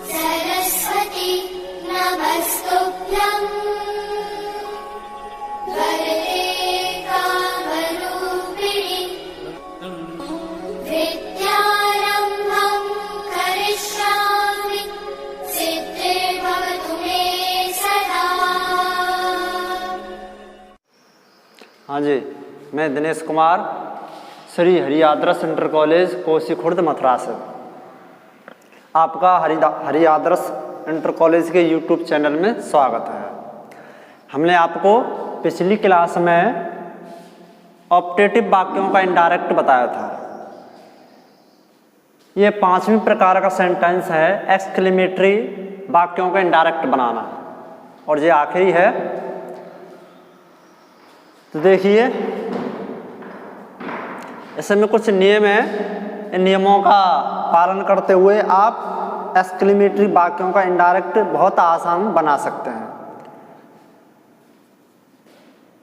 सरस्वती नमस्तुभ्यं वरदे कामरूपिणि विद्यारम्भं करिष्यामि सिद्धिर्भवतु मे सदा। हाँ जी, मैं दिनेश कुमार, श्री हरि आदर्श इंटर कॉलेज कोसी खुर्द मथुरा से आपका हरि आदर्श इंटर कॉलेज के यूट्यूब चैनल में स्वागत है। हमने आपको पिछली क्लास में ऑप्टेटिव वाक्यों का इनडायरेक्ट बताया था। ये 5वीं प्रकार का सेंटेंस है एक्सक्लेमेटरी वाक्यों का इनडायरेक्ट बनाना, और ये आखिरी है। तो देखिए, इसमें कुछ नियम हैं, इन नियमों का पालन करते हुए आप एक्सक्लेमेटरी वाक्यों का इनडायरेक्ट बहुत आसान बना सकते हैं।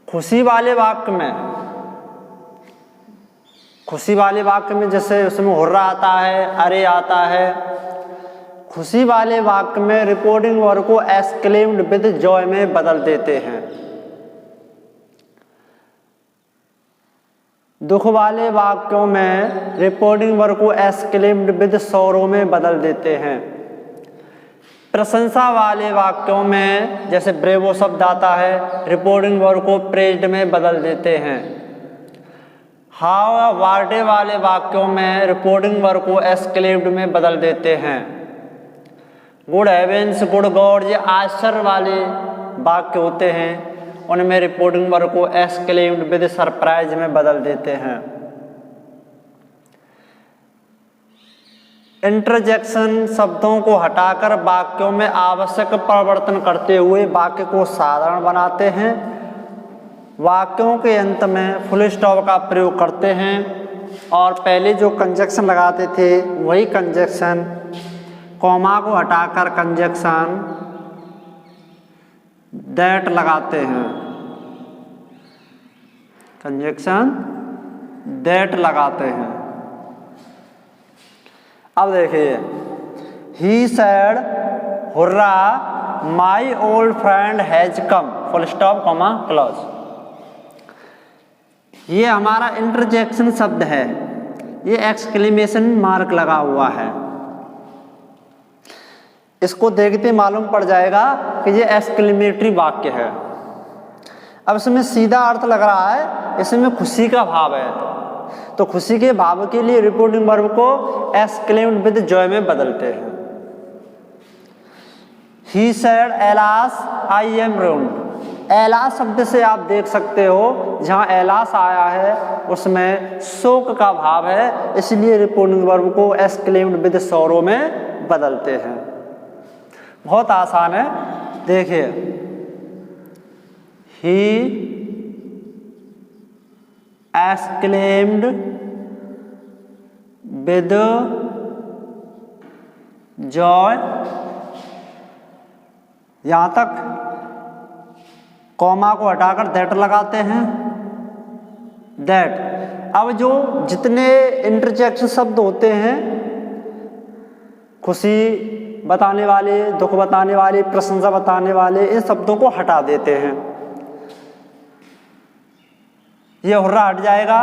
खुशी वाले वाक्य में जैसे उसमें हुर्रा आता है, अरे आता है। खुशी वाले वाक्य में रिपोर्टिंग वर्ब को एक्सक्लेम्ड विद जॉय में बदल देते हैं। दुख वाले वाक्यों में रिपोर्टिंग वर्ब को एक्सक्लेम्ड विद सौरो में बदल देते हैं। प्रशंसा वाले वाक्यों में जैसे ब्रेवो शब्द आता है, रिपोर्टिंग वर्ब को प्रेज्ड में बदल देते हैं। हाउ वार्डे वाले वाक्यों में रिपोर्टिंग वर्ब को एक्सक्लेम्ड में बदल देते हैं। गुड हेवेंस, गुड गॉड, ये आश्चर्य वाले वाक्य होते हैं, उनमें रिपोर्टिंग वर्ब को एक्सक्लेम्ड विद सरप्राइज में बदल देते हैं। इंटरजेक्शन शब्दों को हटाकर वाक्यों में आवश्यक परिवर्तन करते हुए वाक्य को साधारण बनाते हैं। वाक्यों के अंत में फुल स्टॉप का प्रयोग करते हैं, और पहले जो कंजक्शन लगाते थे वही कंजक्शन कॉमा को हटाकर कंजक्शन दैट लगाते हैं। कंजक्शन दैट लगाते हैं। अब देखिए, he said hurrah my old friend has come, full stop comma clause. ये हमारा इंटरजेक्शन शब्द है, ये एक्सक्लेमेशन मार्क लगा हुआ है। इसको देखते मालूम पड़ जाएगा कि ये एक्सक्लेमेटरी वाक्य है। अब इसमें सीधा अर्थ लग रहा है, इसमें खुशी का भाव है, तो खुशी के भाव के लिए रिपोर्टिंग वर्ब को एक्सक्लेम्ड विद जॉय में बदलते हैं। He said alas I am ruined. Alas शब्द से आप देख सकते हो, जहाँ एलास आया है उसमें शोक का भाव है, इसलिए रिपोर्टिंग वर्ब को एक्सक्लेम्ड विद सौरो में बदलते हैं। बहुत आसान है, देखिए, ही एक्सक्लेम्ड विद जॉय, यहां तक कॉमा को हटाकर दैट लगाते हैं, दैट। अब जो जितने इंटरजेक्शन शब्द होते हैं, खुशी बताने वाले, दुख बताने वाले, प्रशंसा बताने वाले, इन शब्दों को हटा देते हैं। ये हुर्रा हट जाएगा।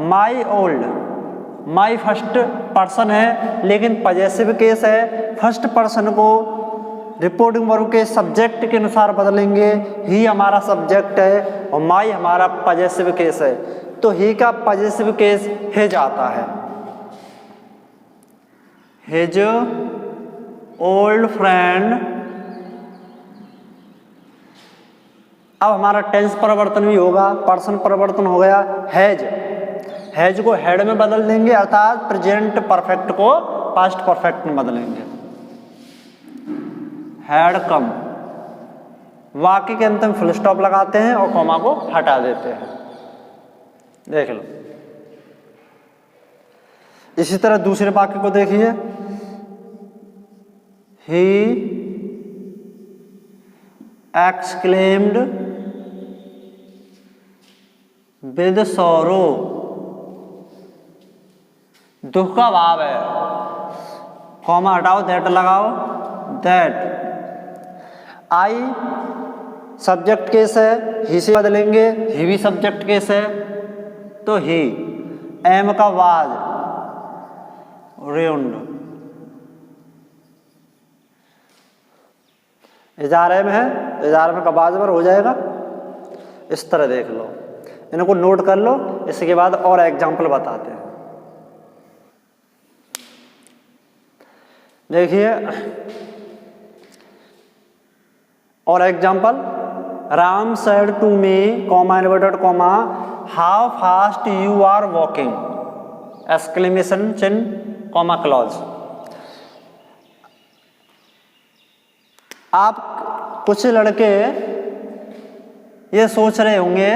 My old, my first person है लेकिन पजेसिव केस है। फर्स्ट पर्सन को रिपोर्टिंग वर्ब के सब्जेक्ट के अनुसार बदलेंगे। ही हमारा सब्जेक्ट है और माई हमारा पजेसिव केस है, तो ही का पजेसिव केस हिज आता है। His old friend. अब हमारा टेंस परिवर्तन भी होगा, पर्सन परिवर्तन हो गया। हैज को हेड में बदल देंगे, अर्थात प्रेजेंट परफेक्ट को पास्ट परफेक्ट में बदलेंगे। हैड कम, वाक्य के अंत में फुल स्टॉप लगाते हैं और कॉमा को हटा देते हैं। देख लो। इसी तरह दूसरे वाक्य को देखिए। He exclaimed विद सौरो, दुख का भाव है, कॉमा हटाओ, दैट लगाओ, दैट। आई सब्जेक्ट केस है, ही से बदलेंगे, ही भी सब्जेक्ट केस है तो ही। एम का वाज, रेउंड, इजारे में है तो इजारे में का वाज पर हो जाएगा। इस तरह देख लो, इनको नोट कर लो, इसके बाद और एग्जाम्पल बताते हैं। देखिए और example, Ram said to me, comma inverted comma, how fast you are walking, exclamation चिन्ह, कॉमा क्लॉज। आप कुछ लड़के ये सोच रहे होंगे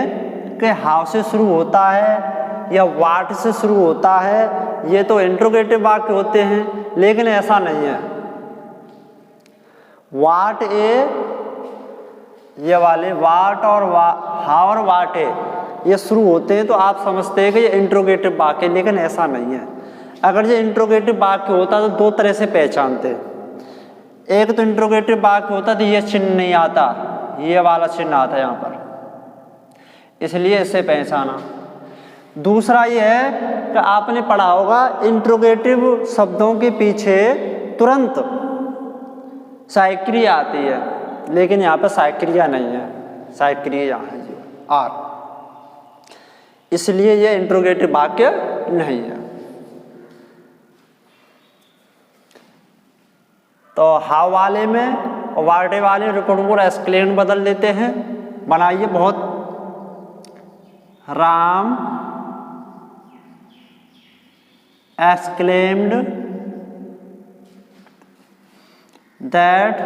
कि हाउ से शुरू होता है या वाट से शुरू होता है, ये तो इंट्रोगेटिव वाक्य होते हैं, लेकिन ऐसा नहीं है। वाट ये वाले वाट और हाउ और वाट ये शुरू होते हैं तो आप समझते हैं कि ये इंट्रोगेटिव वाक्य, लेकिन ऐसा नहीं है। अगर ये इंट्रोगेटिव वाक्य होता तो दो तरह से पहचानते। एक तो इंट्रोगेटिव वाक्य होता तो ये चिन्ह नहीं आता, ये वाला चिन्ह आता यहाँ पर, इसलिए इसे पहचाना। दूसरा ये है कि आपने पढ़ा होगा इंट्रोगेटिव शब्दों के पीछे तुरंत सहायक्रिया आती है, लेकिन यहाँ पर सहायक्रिया नहीं है, सहायक्रिया यहाँ है जी आर, इसलिए ये इंट्रोगेटिव वाक्य नहीं है। तो हाउ वाले में और वाटे वाले रिपोर्ट को एक्सक्लेम बदल देते हैं। बनाइए बहुत, राम exclaimed that,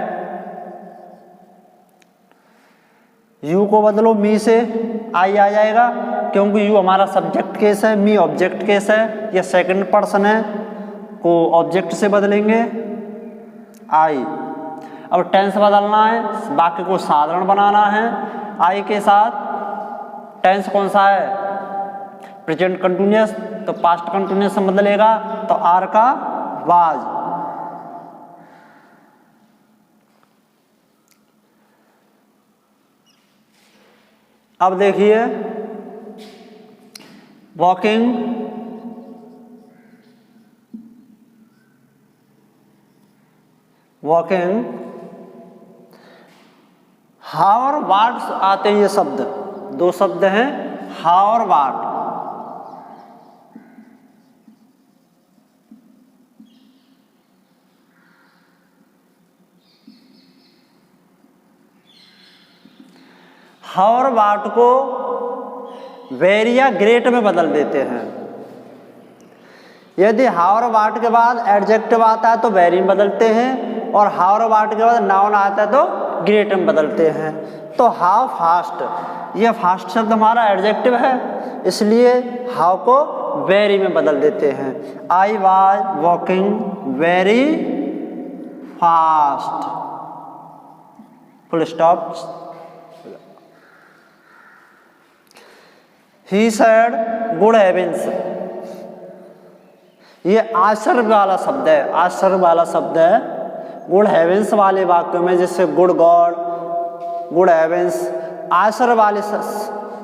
यू को बदलो मी से, आई आ जाएगा क्योंकि यू हमारा सब्जेक्ट केस है, मी ऑब्जेक्ट केस है, यह सेकंड पर्सन है, को ऑब्जेक्ट से बदलेंगे आई। अब टेंस बदलना है, वाक्य को साधारण बनाना है आई के साथ। टेंस कौन सा है? प्रेजेंट कंटिन्यूअस, तो पास्ट कंटिन्यूअस से बदलेगा तो आर का वाज। अब देखिए वॉकिंग, वॉकिंग हाउ और वाट आते हैं, ये शब्द दो शब्द हैं, हाउ और वाट। हाउ और वाट को वेरी या ग्रेट में बदल देते हैं। यदि हाउ और वाट के बाद एडजेक्टिव आता है तो वेरी में बदलते हैं, और हाउ और वाट के बाद नाउन आता है तो ग्रेट में बदलते हैं। तो हाउ फास्ट, ये फास्ट शब्द हमारा एडजेक्टिव है, इसलिए हाउ को वेरी में बदल देते हैं। I was walking very fast, full stop. He said good heavens, ये आश्चर्य वाला शब्द है, आश्चर्य वाला शब्द है गुड हेवेंस वाले वाक्यों में, जैसे गुड गॉड, गुड हेवेंस। आश्चर्य वाले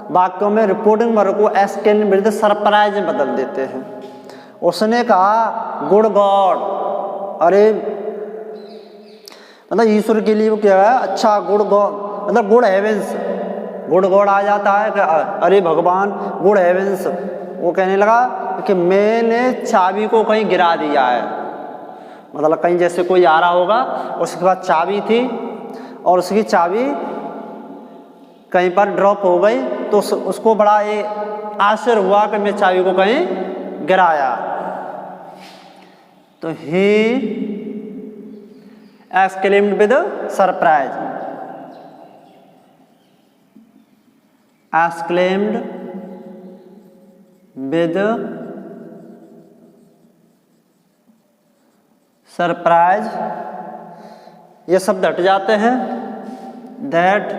वाक्यों में रिपोर्टिंग वर्ग को एस के विरुद्ध सरप्राइज में बदल देते हैं। उसने कहा गुड गॉड, अरे मतलब ईश्वर के लिए वो क्या है, अच्छा गुड गॉड, मतलब गुड हेवेंस, गुड गॉड आ जाता है कि अरे भगवान गुड हेवेंस। वो कहने लगा कि मैंने चाबी को कहीं गिरा दिया है, मतलब कहीं जैसे कोई आ रहा होगा, उसके पास चाबी थी और उसकी चाबी कहीं पर ड्रॉप हो गई, तो उसको बड़ा ये आश्चर्य हुआ कि मैं चाबी को कहीं गिराया। तो he exclaimed with surprise, exclaimed with surprise, ये शब्द हट जाते हैं। दैट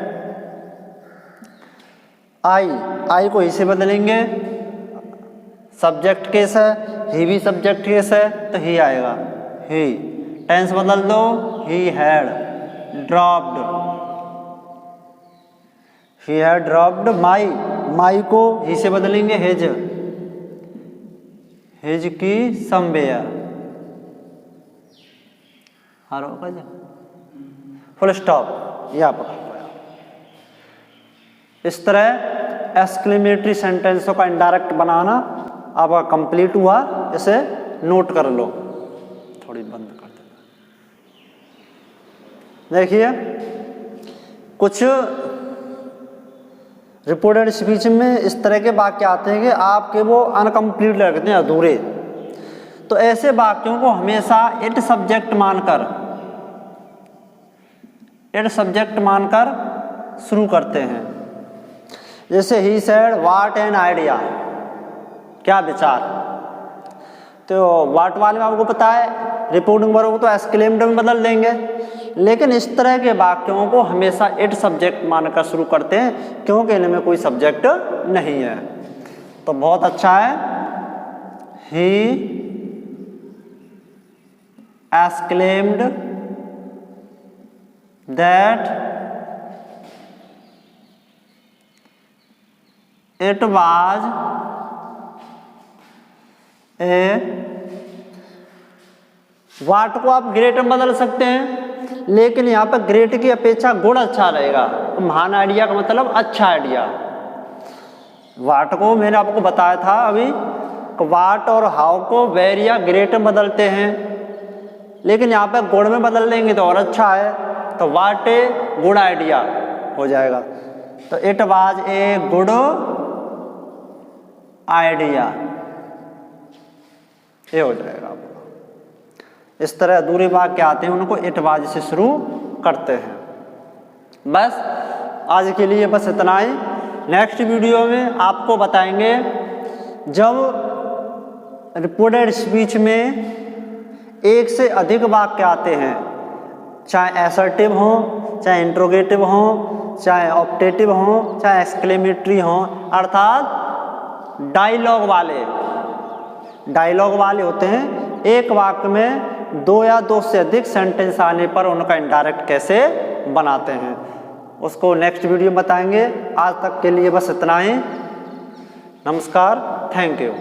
आई को ही से बदलेंगे, सब्जेक्ट केस है, ही भी सब्जेक्ट केस है तो ही आएगा ही। टेंस बदल दो, he had dropped, he had dropped my को ही से बदलेंगे हिज की समवेयर, फुल स्टॉप, यह आपका। इस तरह एक्सक्लेमेटरी सेंटेंसों का इनडायरेक्ट बनाना आपका कंप्लीट हुआ। इसे नोट कर लो, थोड़ी बंद कर देना। देखिए कुछ रिपोर्टेड स्पीच में इस तरह के वाक्य आते हैं कि आपके वो अनकम्प्लीट लगते हैं, अधूरे। तो ऐसे वाक्यों को हमेशा इट सब्जेक्ट मानकर शुरू करते हैं। जैसे he said what an idea, क्या विचार। तो व्हाट वाले में आपको पता है रिपोर्टिंग वर्ब को तो एक्सक्लेम्ड में बदल देंगे, लेकिन इस तरह के वाक्यों को हमेशा इट सब्जेक्ट मानकर शुरू करते हैं क्योंकि इनमें कोई सब्जेक्ट नहीं है। तो बहुत अच्छा है, he exclaimed that it was a, what को आप ग्रेट में बदल सकते हैं, लेकिन यहाँ पर ग्रेट की अपेक्षा गुड अच्छा रहेगा। महान आइडिया का मतलब अच्छा आइडिया। वाट को मैंने आपको बताया था अभी, वाट और हाउ को वेरी या ग्रेट में बदलते हैं, लेकिन यहाँ पर गुड में बदल देंगे तो और अच्छा है। तो वाट ए गुड आइडिया हो जाएगा। तो it was a good idea, ये हो जाएगा आपका। इस तरह अधूरे वाक्य आते हैं, उनको इट वाज से शुरू करते हैं। बस आज के लिए बस इतना ही। नेक्स्ट वीडियो में आपको बताएंगे जब रिपोर्टेड स्पीच में एक से अधिक वाक्य आते हैं, चाहे एसर्टिव हो, चाहे इंट्रोगेटिव हो, चाहे ऑप्टेटिव हो, चाहे एक्सक्लेमेटरी हो, अर्थात डायलॉग वाले होते हैं। एक वाक्य में दो या दो से अधिक सेंटेंस आने पर उनका इनडायरेक्ट कैसे बनाते हैं, उसको नेक्स्ट वीडियो में बताएंगे। आज तक के लिए बस इतना ही। नमस्कार, थैंक यू।